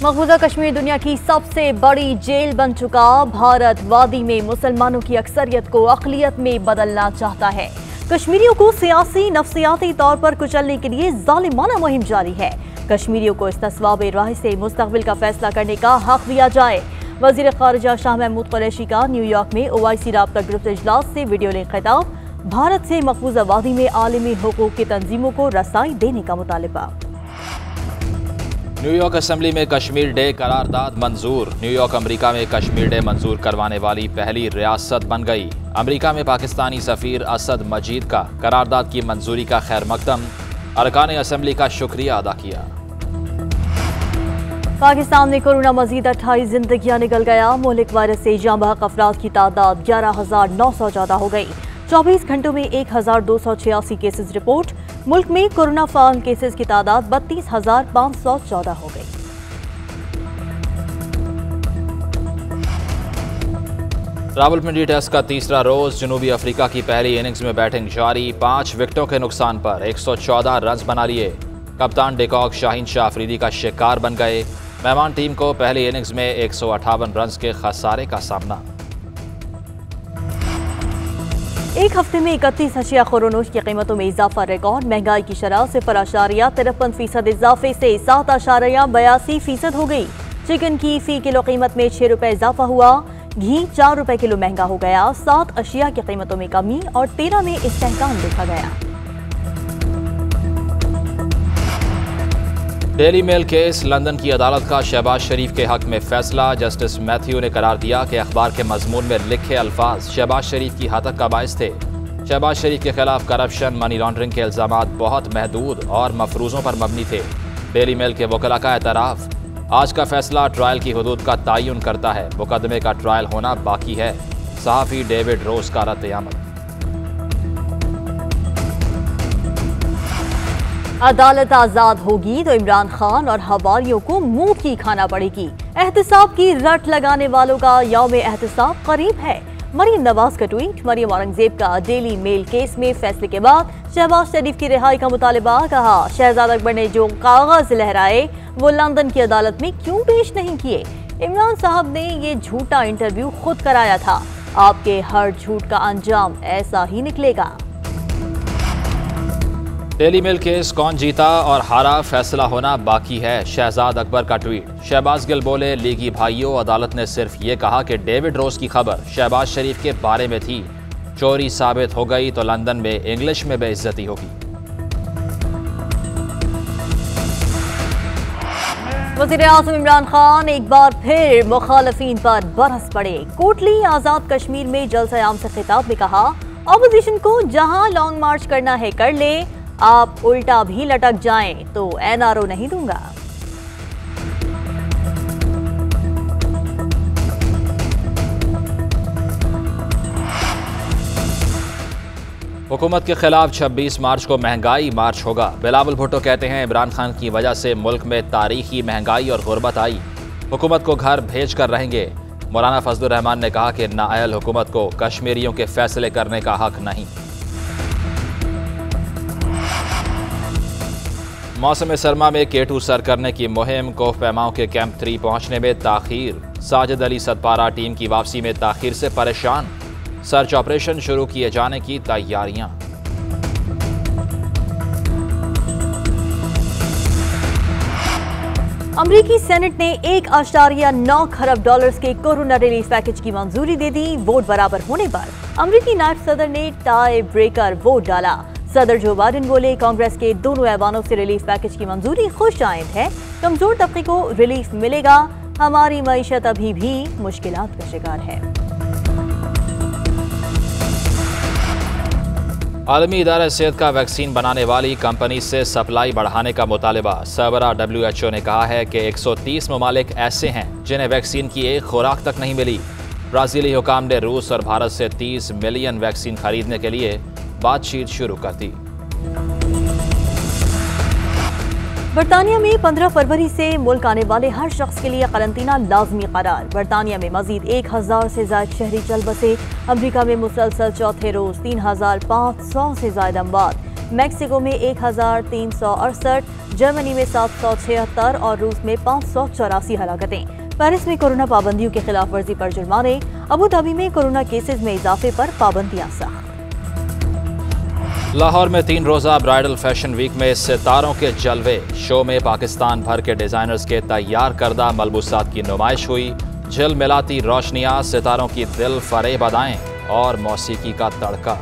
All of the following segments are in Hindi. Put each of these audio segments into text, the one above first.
मकबूजा कश्मीर दुनिया की सबसे बड़ी जेल बन चुका। भारत वादी में मुसलमानों की अक्सरियत को अक़लियत में बदलना चाहता है। कश्मीरियों को सियासी नफ्सियाती तौर पर कुचलने के लिए जालिमाना मुहिम जारी है। कश्मीरियों को इस्तिस्वाब राह से मुस्तक़बिल का फैसला करने का हक दिया जाए। वज़ीर ख़ारिजा शाह महमूद कुरैशी का न्यूयॉर्क में OIC राब्ता ग्रुप इजलास से वीडियो लिंक खिताब। भारत से मकबूजा वादी में आलमी हुकूक की तंजीमों को रसाई देने का मुतालिबा। न्यूयॉर्क असेंबली में कश्मीर डे करारदाद मंजूर। न्यूयॉर्क अमेरिका में कश्मीर डे मंजूर करवाने वाली पहली रियासत बन गई। अमेरिका में पाकिस्तानी सफ़ीर असद मजीद का करारदाद की मंजूरी का खैर मकदम। अरकान असेंबली का शुक्रिया अदा किया। पाकिस्तान में कोरोना मजीद 28 जिंदगियां निकल गया। मुल्क वायरस से जाँ बहक अफराद की तादाद 11,900 ज़्यादा हो गई। 24 घंटों में 1,286 केसेस रिपोर्ट। मुल्क में कोरोना फाल केसेस की तादाद 32,514 हो गई। रावलपिंडी टेस्ट का तीसरा रोज। जनूबी अफ्रीका की पहली इनिंग्स में बैटिंग जारी। 5 विकेटों के नुकसान पर 114 रन बना लिए। कप्तान डिकॉक शाहीन शाह अफरीदी का शिकार बन गए। मेहमान टीम को पहली इनिंग्स में 158 रन के खसारे का सामना। एक हफ्ते में 31 अशिया खुरोनोश की कीमतों में इजाफा रिकॉर्ड। महंगाई की शरह 0.53% इजाफे से 7.82% हो गई। चिकन की फी किलो कीमत में 6 रुपए इजाफा हुआ। घी 4 रुपए किलो महंगा हो गया। 7 अशिया की कीमतों में कमी और 13 में इस्तेहकाम देखा गया। Daily mail case. लंदन की अदालत का शहबाज शरीफ के हक में फैसला। जस्टिस मैथ्यू ने करार दिया कि अखबार के मजमून में लिखे अल्फाज शहबाज शरीफ की हतक का बायस थे। शहबाज शरीफ के खिलाफ करप्शन, मनी लॉन्ड्रिंग के इल्जामात बहुत महदूद और मफरूजों पर मबनी थे। डेली मेल के वकला का एतराफ़। आज का फैसला ट्रायल की हदूद का तयन करता है। मुकदमे का ट्रायल होना बाकी है। सहाफ़ी डेविड रोज का रद्द-ए-अमल। अदालत आजाद होगी तो इमरान खान और हवारियों को मुंह की खाना पड़ेगी। एहतिसाब की रट लगाने वालों का यौम एहतिसाब करीब है। मरीम नवाज का ट्वीट। मरीम औरंगजेब का डेली मेल केस में फैसले के बाद शहबाज शरीफ की रिहाई का मुतालिबा। कहा, शहजाद अकबर ने जो कागज लहराए वो लंदन की अदालत में क्यों पेश नहीं किए। इमरान साहब ने ये झूठा इंटरव्यू खुद कराया था। आपके हर झूठ का अंजाम ऐसा ही निकलेगा। डेली मेल केस कौन जीता और हारा, फैसला होना बाकी है। शहजाद अकबर का ट्वीट। शहबाज गिल बोले, लीगी भाइयों, अदालत ने सिर्फ ये कहा कि डेविड रोज की खबर शहबाज शरीफ के बारे में थी। चोरी साबित हो गई तो लंदन में इंग्लिश में बेइज्जती होगी। वज़ीर आज़म इमरान खान एक बार फिर मुखालफीन पर बरस पड़े। कोटली आज़ाद कश्मीर में जलसा आम से खिताब में कहा, ऑपोजिशन को जहां लॉन्ग मार्च करना है कर ले, आप उल्टा भी लटक जाएं तो NRO नहीं दूंगा। हुकूमत के खिलाफ 26 मार्च को महंगाई मार्च होगा। बिलावल भुट्टो कहते हैं, इमरान खान की वजह से मुल्क में तारीखी महंगाई और गुर्बत आई। हुकूमत को घर भेज कर रहेंगे। मौलाना फजलुर रहमान ने कहा कि नाअहल हुकूमत को कश्मीरियों के फैसले करने का हक नहीं। मौसम सरमा में K2 सर करने की मुहिम। कोह पैमाओं के कैंप 3 पहुंचने में ताखीर। साजिद अली सतपारा टीम की वापसी में ताखीर से परेशान। सर्च ऑपरेशन शुरू किए जाने की तैयारियां। अमरीकी सेनेट ने 1.9 खरब डॉलर्स के कोरोना रिलीफ पैकेज की मंजूरी दे दी। वोट बराबर होने पर अमरीकी नायब सदर ने टाई ब्रेकर वोट डाला। सदर जो बाइडेन बोले, कांग्रेस के दोनों ऐवानों से रिलीफ पैकेज की मंजूरी खुश आइंद है। कमजोर तबके को रिलीफ मिलेगा। हमारी मईशत अभी भी मुश्किलात का शिकार है। आलमी इदारा सेहत का वैक्सीन बनाने वाली कंपनी से सप्लाई बढ़ाने का मुतालिबा। सरबरा WHO ने कहा है कि 130 ममालिक ऐसे हैं जिन्हें वैक्सीन की एक खुराक तक नहीं मिली। ब्राज़ीली हुकाम ने रूस और भारत से 30 मिलियन वैक्सीन खरीदने के लिए बातचीत शुरू कर दी। बरतानिया में 15 फरवरी से मुल्क आने वाले हर शख्स के लिए करंतना लाजमी करार। बरतानिया में मजीद 1000 से ज्यादा शहरी चल बसे। अमरीका में मुसलसल चौथे रोज 3500 से ज्यादा अमवात। मैक्सिको में 1368, जर्मनी में 776 और रूस में 584 हलाकतें। पेरिस में कोरोना पाबंदियों की खिलाफ वर्जी पर जुर्माने। अबू धाबी में कोरोना केसेस में इजाफे पर पाबंदियां सख्त। लाहौर में 3 रोज़ा ब्राइडल फैशन वीक में सितारों के जलवे। शो में पाकिस्तान भर के डिज़ाइनर्स के तैयार करदा मलबूसात की नुमाइश हुई। झिलमिलाती रोशनियाँ, सितारों की दिल फरेब अदाएं और मौसीकी का तड़का।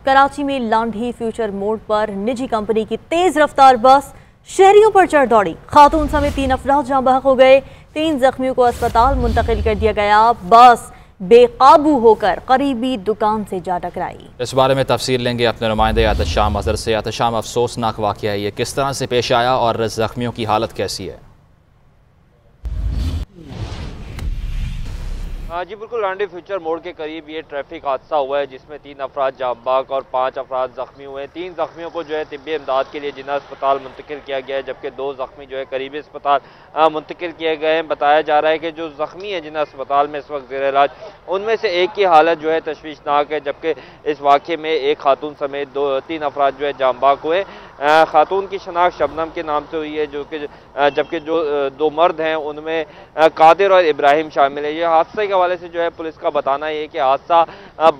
कराची में लांढी फ्यूचर मोड़ पर निजी कंपनी की तेज रफ्तार बस शहरियों पर चढ़ दौड़ी। खातून समेत 3 अफराद जाँ बहक हो गए। 3 जख्मियों को अस्पताल मुंतकिल कर दिया गया। बस बेकाबू होकर करीबी दुकान से जा टकराई। इस बारे में तफसील लेंगे अपने नुमाइंदे एहतशाम अजहर से। एहतशाम, अफसोसनाक वाक़या है ये, किस तरह से पेश आया और जख्मियों की हालत कैसी है? जी बिल्कुल, लांडी फ्यूचर मोड़ के करीब ये ट्रैफिक हादसा हुआ है जिसमें 3 अफराद जाँ बहक और 5 अफराद जख्मी हुए हैं। 3 जख्मियों को जो है तिब्बी इमदाद के लिए जिन्ना अस्पताल मुंतकिल किया गया है, जबकि 2 जख्मी जो है करीबी अस्पताल मुंतकिल किए गए हैं। बताया जा रहा है कि जो जख्मी है जिन्ना अस्पताल में इस वक्त ज़ेर इलाज, उनमें से एक की हालत जो है तशवीशनाक है, जबकि इस वाक़े में एक खातून समेत 3 अफराद जो है जाँ बहक हुए। खातून की शनाख्त शबनम के नाम से हुई है, जबकि जो 2 मर्द हैं उनमें कादिर और इब्राहिम शामिल है। ये हादसे के हवाले से जो है पुलिस का बताना है कि हादसा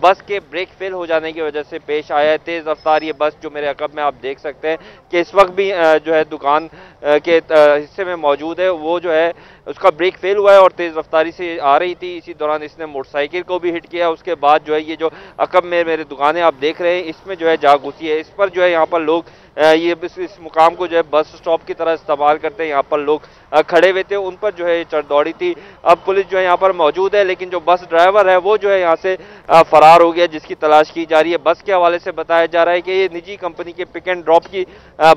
बस के ब्रेक फेल हो जाने की वजह से पेश आया है। तेज़ रफ्तार ये बस जो मेरे अकब में आप देख सकते हैं कि इस वक्त भी जो है दुकान के हिस्से में मौजूद है, वो जो है उसका ब्रेक फेल हुआ है और तेज़ रफ्तारी से आ रही थी। इसी दौरान इसने मोटरसाइकिल को भी हिट किया। उसके बाद जो है ये जो अकब में मेरे दुकानें आप देख रहे हैं इसमें जो है जा घुसी है। इस पर जो है यहाँ पर लोग ये इस मुकाम को जो है बस स्टॉप की तरह इस्तेमाल करते हैं। यहाँ पर लोग खड़े हुए थे, उन पर जो है चढ़ दौड़ी थी। अब पुलिस जो है यहाँ पर मौजूद है, लेकिन जो बस ड्राइवर है वो जो है यहाँ से फरार हो गया, जिसकी तलाश की जा रही है। बस के हवाले से बताया जा रहा है कि ये निजी कंपनी के पिक एंड ड्रॉप की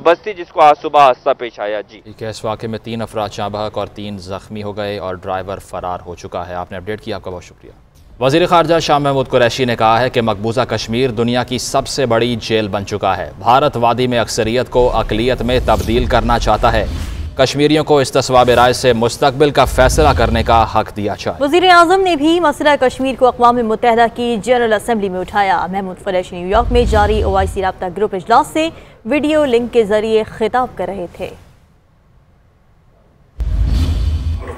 बस थी जिसको आज सुबह हादसा पेश आया। जी ठीक है, इस वाक़े में 3 अफराद जाँ बहक और 3 जख्मी हो गए और ड्राइवर फरार हो चुका है। आपने अपडेट किया, आपका बहुत शुक्रिया। वज़ीर ख़ारजा शाह महमूद कुरैशी ने कहा है कि मकबूजा कश्मीर दुनिया की सबसे बड़ी जेल बन चुका है। भारत वादी में अक्सरियत को अक़लियत में तब्दील करना चाहता है। कश्मीरियों को इस तस्वाब राय से मुस्तकबिल का फैसला करने का हक दिया जाए। वज़ीर आज़म ने भी मसला कश्मीर को अक़वाम मुत्तहिदा की जनरल असम्बली में उठाया। महमूद कुरैशी न्यूयॉर्क में जारी OIC राब्ता ग्रुप इजलास से वीडियो लिंक के जरिए खिताब कर रहे थे।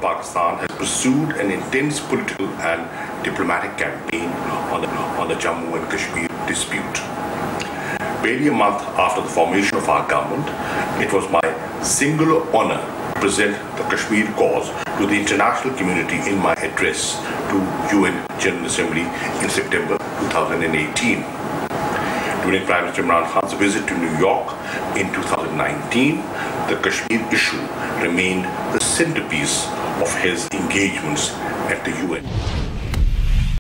Pakistan has pursued an intense political and diplomatic campaign on the Jammu and Kashmir dispute. Barely a month after the formation of our government, it was my singular honor to present the Kashmir cause to the international community in my address to UN General Assembly in September 2018. During Prime Minister Imran Khan's visit to New York in 2019, the Kashmir issue remained the centerpiece of his engagements at the UN.